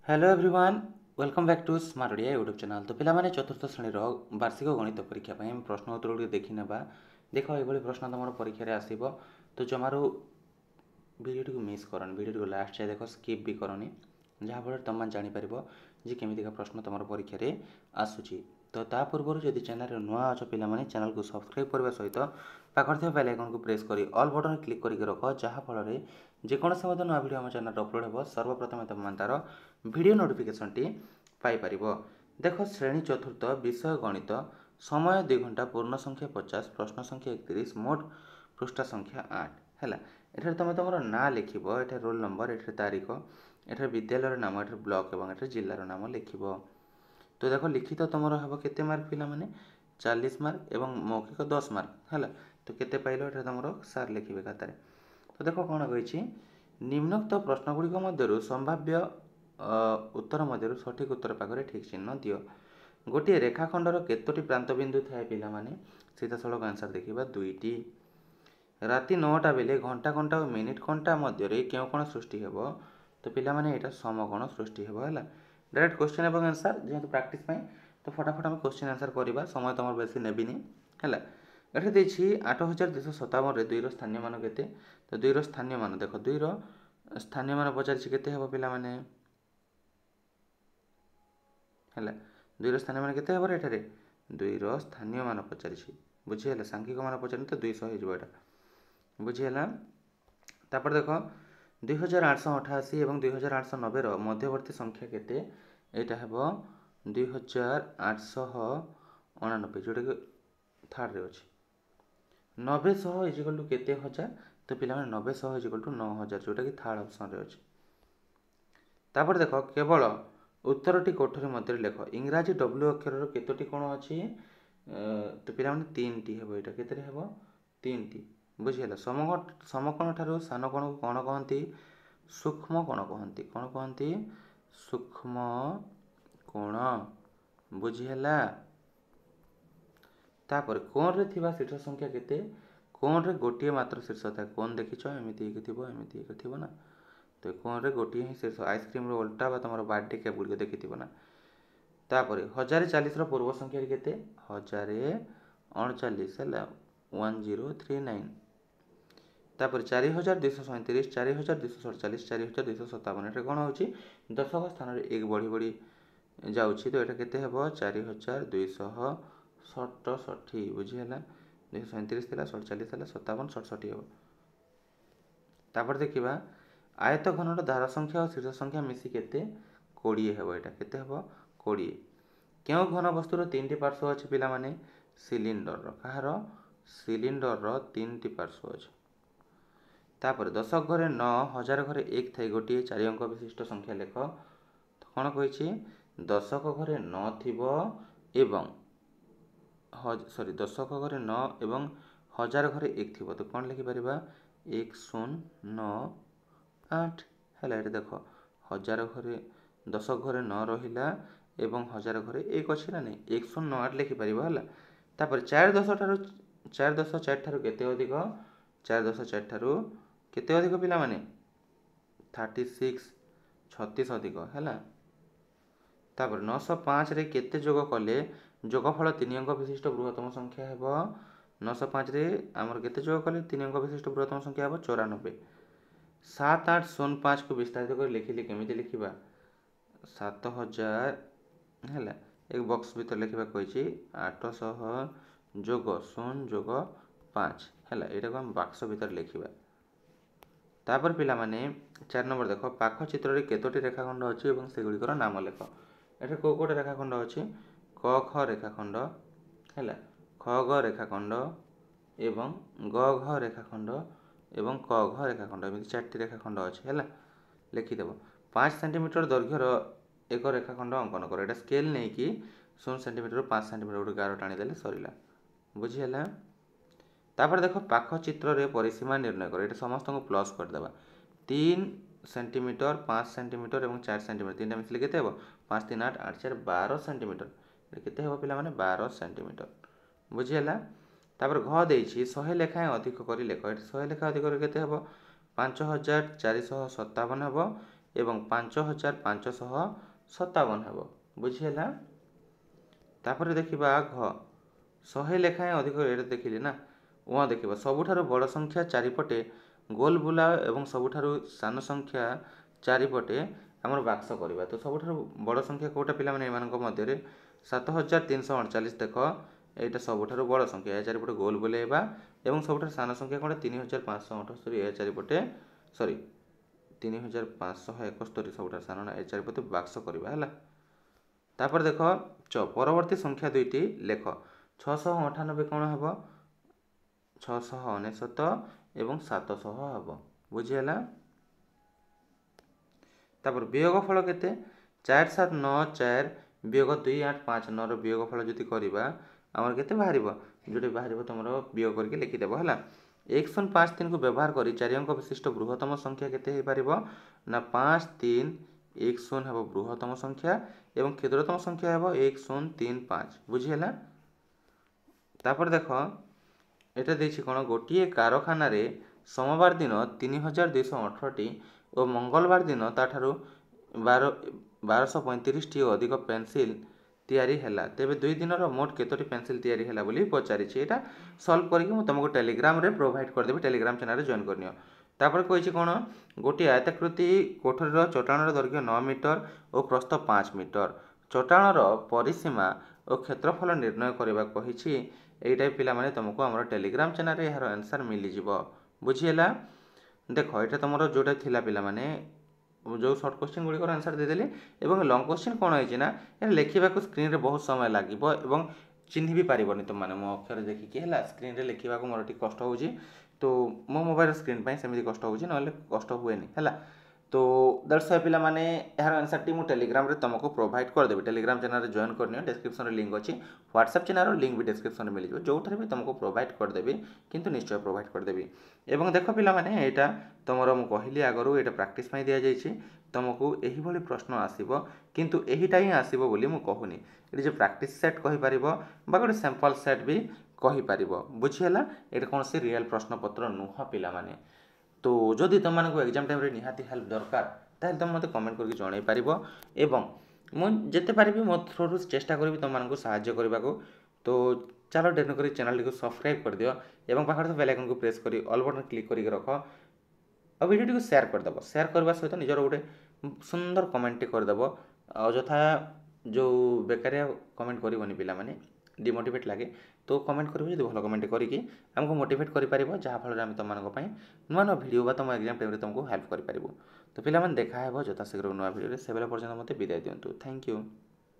Hello everyone welcome back to smart Odia YouTube channel. तो पिलामाने चतुर्थ श्रेणी वार्षिक गणित परीक्षा पे प्रश्न उत्तर गुड़ी देखी नेबा। देख ये प्रश्न तुम परीक्षा रे आसीबो तो जमारू वीडियो को मिस करनी, वीडियो को लास्ट जाए देख, स्किप भी करनी, जहाँफल तुम जापर जे केमिका प्रश्न तुम परीक्षा रे आसूची। तो ता पूर्व जदि चैनल नुआ अच्छ पे चैनल को सब्सक्राइब करने सहित पाखर बेल आइकन को प्रेस कर ऑल बटन क्लिक करके रख, जहाँफल जेकोसी नुआ वीडियो आम चैनल अपलोड हो सर्वप्रथम तुम तार वीडियो नोटिफिकेशन टी पाइपर। देख श्रेणी चतुर्थ विषय गणित, समय 2 घंटा, पूर्ण संख्या 50, प्रश्न संख्या 31, मोट पृष्ठा संख्या 8 है। एठार तुम तुम ना लिख, ये रोल नंबर, ये तारीख, ये विद्यालय नाम, ये ब्लॉक और ये जिलार नाम लिख। तो देख लिखित तुम हम के मार्क पिला माने 40 मार्क और मौखिक 10 मार्क है। तो केते पाइल ये तुम सार लिखे खातार। तो देख कौन कही निम्नोक्त प्रश्नगुड़िक मध्य संभाव्य उत्तर मध्य सठिक उत्तर पाखे ठीक चिन्ह दियो। गोटे रेखाखंडर केतोटी प्रांतबिंदु थाए पिला माने सीधा सड़क आंसर देखा 2टी। राति 9टा बेले घंटा घंटा और मिनिट घंटा मध्य क्यों कोण सृष्टि हेब। तो पिला माने एटा समकोण सृष्टि हेब है। डायरेक्ट क्वेश्चन एवं आंसर जेहेतु प्रैक्टिस में, तो फटाफट आम क्वेश्चन आंसर करवा, समय तुम बेसी नेबिनी है। एठी देछि 8257 2 स्थानीय मान केते। तो 2 स्थानीय मान देख, 2 स्थानीय मान पचारि केते हेब पिला माने है। 2 स्थानीय मान केते हेब एठारे 2 स्थानीय मान पचारि बुझीगला। सांख्यिक मान पचारि तो 200 हो बुझीगला। तापर देख 2888 और 2890 मध्यवर्ती संख्या केते, यहाँ हे 2889 जोटा कि थर्ड रे अच्छे। 900 इजिकल टू केते हजार, तो पिला 900 इजिकल टू 9000 जोटा कि थर्ड ऑप्शन रे अच्छे। तापर देख केवल उत्तरटी कोठरी मध्य लेख। इंग्राजी डब्ल्यू अक्षर केतोटी कोण अच्छी, तो पिला 3टी हे, यहाँ केते हे 3टी बुझीगला। समकोण ठारू सान कोण को कौन कहती, सूक्ष्म कोण कहती। कौन कहती, सूक्ष्म कोण बुझीगला। तापर कोण रे थिबा शीर्ष संख्या केते, कोण रे गोटे मात्र शीर्ष था। कोण देखिछ एमती एमती ना, तो कोण रे गोटे ही शीर्ष। आइसक्रीम रो उल्टा बा तुम बर्थडे केक गुड़ देखि ना। तापर 1040 पूर्व संख्या केते 1039 है 1039। तापर 4237, 4247, 4257 ये कौन हो दशक स्थान में एक बढ़ी बढ़ी जाऊँगी। तो यहाँ केते हे 4267 बुझीगला। 237 थी 47 है 57 67 हे। तापर देखा आयत घनर धार संख्या और शीर्ष संख्या मिसी केते 20 हे। यहाँ केते हे 20। क्यों घन वस्तुर 3टी पार्श्व अच्छे पिला माने, सिलिंडर कहार सिलिंडर 3टी पार्श्व अच्छे। तापर दशक घरे 9, 1000 घरे 1 थे गोटे 4 अंक विशिष्ट संख्या लेख। तो कौन कही दशक घरे 9 थिबो एवं सॉरी दशक घरे 9 एवं 1000 घरे 1 थिबो। तो कौन लिखिपर 1098 है। ये देख 1000 घरे दशक घरे 9 रहा एवं 1000 घरे 1 अच्छी ना नहीं 1098 लिखिपर है। तापर 4 10 ठारू केते अधिक, 4 10 ठारू केते अधिक पिला माने 36 36 अधिक है। तापर 905 रे केते जोग कले जोगफल 3 अंक विशिष्ट बृहत्तम संख्या हेब। 905 रे आमर केते जोग कले 3 अंक विशिष्ट बृहत्तम संख्या हेब 94। 7805 को विस्तारित कर लिखिले केमिति लिखिबा 7000 है। एक बॉक्स भीतर लिखा कही 800 जोग 0 जोग 5 है। यहाँ को हम बक्स भीतर लिखा। तापर पिला माने 4 नंबर देख पाख चित्र रे केतोटी रेखाखंड अच्छी और सेगुड़िकर नाम लेख। ये कौ कौटे रेखाखंड अच्छी, क ख रेखाखंड है, ख ग रेखाखंड एवं ग घ रेखाखंड एवं क घ रेखाखंड, एमती 4टी रेखाखंड अच्छे है। लिखिदेव 5 सेंटीमीटर दैर्घ्यर एक रेखाखंड अंकन कर। यहाँ स्केल नहीं कि 0 सेंटीमीटर 5 सेंटीमीटर गोटे गार टाणीदे सरला बुझीगला। तापर देख पाख चित्र रे परिसीमा निर्णय कर। ये समस्त को प्लस करदे 3 सेंटीमीटर 5 सेंटीमीटर और 4 सेंटीमीटर 3टा मिसले केते हेबो 5 3 8 8 4 12 सेंटीमीटर। ये केते हेबो पिला माने 12 सेंटीमीटर बुझीगला। तापर घ देछि 100 लेखाएं अधिक करी लेख। ये 100 लेखा अधिक केते हेबो 5457 हेबो ଏବଂ 5557 ହେବ। ବୁଝିହେଲା। ତାପରେ ଦେଖିବା ଘ 100 ଲେଖାଏଁ ଅଧିକ ଏଇଟା ଦେଖିଲି ନା। ଦେଖିବ ସବୁଠାରୁ ବଡ଼ ସଂଖ୍ୟା ଚାରିପଟେ ଗୋଲ ବୁଲାଅ ଏବଂ ସବୁଠାରୁ ସାନ ସଂଖ୍ୟା ଚାରିପଟେ ଆମର ବାକ୍ସ କରିବା। ତ ସବୁଠାରୁ ବଡ଼ ସଂଖ୍ୟା କେଉଁଟା ପିଲାମାନେ ଏମାନଙ୍କ ମଧ୍ୟରେ 7338 ଦେଖ ଏଇଟା ସବୁଠାରୁ ବଡ଼ ସଂଖ୍ୟା। ଏହା ଚାରିପଟେ ଗୋଲ ବୁଲେଇବା ଏବଂ ସବୁଠାରୁ ସାନ ସଂଖ୍ୟା କ'ଣ 3578 ଏହା ଚାରିପଟେ 3571 ସବୁଠାରୁ ସାନ ଏ ଚାରିପଟେ ବାକ୍ସ କରିବା ହେଲା। ତାପରେ ଦେଖ ପରବର୍ତ୍ତୀ ସଂଖ୍ୟା ଦୁଇଟି ଲେଖ। 698 କ'ଣ ହେବ 699 ଏବଂ 700 ହେବ। ବୁଝିହେଲା। ତାପରେ ବିୟୋଗ ଫଳ କେତେ 4794 ବିୟୋଗ 2859 ବିୟୋଗ ଫଳ ଯଦି କରିବା ଆମର କେତେ ବାହାରିବ ଯେଉଁଠି ବାହାରିବ ତୁମର ବିୟୋଗ କରିକି ଲେଖିଦେବ ହେଲା। 1053 କୁ ବ୍ୟବହାର କରି 4 ଅଙ୍କ ବିଶିଷ୍ଟ ବୃହତ୍ତମ ସଂଖ୍ୟା କେତେ ହେଇପାରିବ ନା 5310 ହେବ ବୃହତ୍ତମ ସଂଖ୍ୟା ଏବଂ କ୍ଷୁଦ୍ରତମ ସଂଖ୍ୟା ହେବ 1035। ବୁଝିହେଲା। ତାପରେ ଦେଖ ଏଟା ଦେଇଛି କ'ଣ ଗୋଟିଏ କାରଖାନାରେ ସୋମବାର ଦିନ 3218ଟି ଓ ମଙ୍ଗଳବାର ଦିନ ତାଠାରୁ 1235ଟି ଅଧିକ ପେନସିଲ ତିଆରି ହେଲା। ତେବେ 2 ଦିନର ମୋଟ କେତୋଟି ପେନସିଲ ତିଆରି ହେଲା ବୋଲି ପଚାରିଛି। ଏଇଟା ସଲ୍ଭ କରିକି ମୁଁ ତୁମକୁ ଟେଲିଗ୍ରାମରେ ପ୍ରୋଭାଇଡ଼ କରିଦେବି। ଟେଲିଗ୍ରାମ ଚ୍ୟାନେଲରେ ଜଏନ୍ କରିନିଅ। ତାପରେ କହିଛି କ'ଣ ଗୋଟିଏ ଆୟତାକୃତି କୋଠରୀର ଚଟାଣର ଦୈର୍ଘ୍ୟ 9 ମିଟର ଓ ପ୍ରସ୍ଥ 5 ମିଟର। ଚଟାଣର ପରିସୀମା ଓ କ୍ଷେତ୍ରଫଳ ନିର୍ଣ୍ଣୟ କରିବା କହିଛି। এইটা ପିଲାମାନେ ତୁମକୁ ଆମର ଟେଲିଗ୍ରାମ ଚ୍ୟାନେଲରେ ଏହାର ଆନ୍ସର ମିଳିଯିବ। ବୁଝିହେଲା। ଦେଖ ଏଇଟା ତୁମର ଯେଉଁଟା ଥିଲା ପିଲାମାନେ ଯେଉଁ ସର୍ଟ କୋଶ୍ଚିନ୍ ଗୁଡ଼ିକର ଆନ୍ସର ଦେଇଦେଲି ଏବଂ ଲଙ୍ଗ କୋଶ୍ଚିନ୍ କ'ଣ ହେଇଛି ନା এটা ଲେଖିବାକୁ ସ୍କ୍ରିନ୍ରେ ବହୁତ ସମୟ ଲାଗିବ ଏବଂ ଚିହ୍ନି ବି ପାରିବନି ତୁମମାନେ ମୋ ଅକ୍ଷର ଦେଖିକି ହେଲା। ସ୍କ୍ରିନ୍ରେ ଲେଖିବାକୁ ମୋର ଟିକେ କଷ୍ଟ ହେଉଛି। ତ ମୋ ମୋବାଇଲ ସ୍କ୍ରିନ୍ ପାଇଁ ସେମିତି କଷ୍ଟ ହେଉଛି ନହେଲେ କଷ୍ଟ ହୁଏନି ହେଲା। ତ ଦ୍ୟାଟ୍ସ ୱାଇ ପିଲାମାନେ ଏହାର ଆନ୍ସରଟି ମୁଁ ଟେଲିଗ୍ରାମରେ ତୁମକୁ ପ୍ରୋଭାଇଡ଼ କରିଦେବି। ଟେଲିଗ୍ରାମ ଚ୍ୟାନେଲରେ ଜଏନ୍ କରିନିଅ। ଡେସ୍କ୍ରିପ୍ସନରେ ଲିଙ୍କ୍ ଅଛି। ହ୍ୱାଟ୍ସଆପ୍ ଚ୍ୟାନେଲର ଲିଙ୍କ୍ ବି ଡେସ୍କ୍ରିପ୍ସନରେ ମିଳିଯିବ। ଯେଉଁଠାରେ ବି ତୁମକୁ ପ୍ରୋଭାଇଡ଼ କରିଦେବି କିନ୍ତୁ ନିଶ୍ଚୟ ପ୍ରୋଭାଇଡ଼ କରିଦେବି। ଏବଂ ଦେଖ ପିଲାମାନେ ଏଇଟା ତୁମର ମୁଁ କହିଲି ଆଗରୁ ଏଇଟା ପ୍ରାକ୍ଟିସ୍ ପାଇଁ ଦିଆଯାଇଛି। ତୁମକୁ ଏହିଭଳି ପ୍ରଶ୍ନ ଆସିବ କିନ୍ତୁ ଏହିଟା ହିଁ ଆସିବ ବୋଲି ମୁଁ କହୁନି। ଏଠି ଯେ ପ୍ରାକ୍ଟିସ୍ ସେଟ୍ କହିପାରିବ ବା ଗୋଟେ ସାମ୍ପଲ୍ ସେଟ୍ ବି କହିପାରିବ। ବୁଝିହେଲା। ଏଇଟା କୌଣସି ରିଅଲ୍ ପ୍ରଶ୍ନପତ୍ର ନୁହଁ ପିଲାମାନେ। ତ ଯଦି ତୁମମାନଙ୍କୁ ଏକ୍ଜାମ୍ ଟାଇମ୍ରେ ନିହାତି ହେଲ୍ପ ଦରକାର ତାହେଲେ ତୁମେ ମୋତେ କମେଣ୍ଟ କରିକି ଜଣାଇ ପାରିବ ଏବଂ ମୁଁ ଯେତେ ପାରିବି ମୋ ଥ୍ରୋରୁ ଚେଷ୍ଟା କରିବି ତୁମମାନଙ୍କୁ ସାହାଯ୍ୟ କରିବାକୁ। ତ ଚାଲ ଡେରି କରି ଚ୍ୟାନେଲଟିକୁ ସବସ୍କ୍ରାଇବ୍ କରିଦିଅ ଏବଂ ପାଖରେ ଥିବା ବେଲ୍ ଆଇକନ୍କୁ ପ୍ରେସ୍ କରି ଅଲ୍ ବଟନ୍ କ୍ଲିକ୍ କରିକି ରଖ ଆଉ ଭିଡ଼ିଓଟିକୁ ସେୟାର କରିଦେବ। ସେୟାର କରିବା ସହିତ ନିଜର ଗୋଟେ ସୁନ୍ଦର କମେଣ୍ଟଟି କରିଦେବ। ଆଉ ଯଥା ଯେଉଁ ବେକାରିଆ କମେଣ୍ଟ କରିବନି ପିଲାମାନେ ଡିମୋଟିଭେଟ୍ ଲାଗେ। ତ କମେଣ୍ଟ କରିବ ଯଦି ଭଲ କମେଣ୍ଟ କରିକି ଆମକୁ ମୋଟିଭେଟ୍ କରିପାରିବ ଯାହାଫଳରେ ଆମେ ତୁମମାନଙ୍କ ପାଇଁ ନୂଆ ନୂଆ ଭିଡ଼ିଓ ବା ତୁମ ଏକ୍ଜାମ୍ ଟାଇମ୍ରେ ତୁମକୁ ହେଲ୍ପ କରିପାରିବୁ। ତ ପିଲାମାନେ ଦେଖା ହେବ ଯଥାଶୀଘ୍ର ନୂଆ ଭିଡ଼ିଓରେ। ସେବେଳ ପର୍ଯ୍ୟନ୍ତ ମୋତେ ବିଦାୟ ଦିଅନ୍ତୁ। Thank you.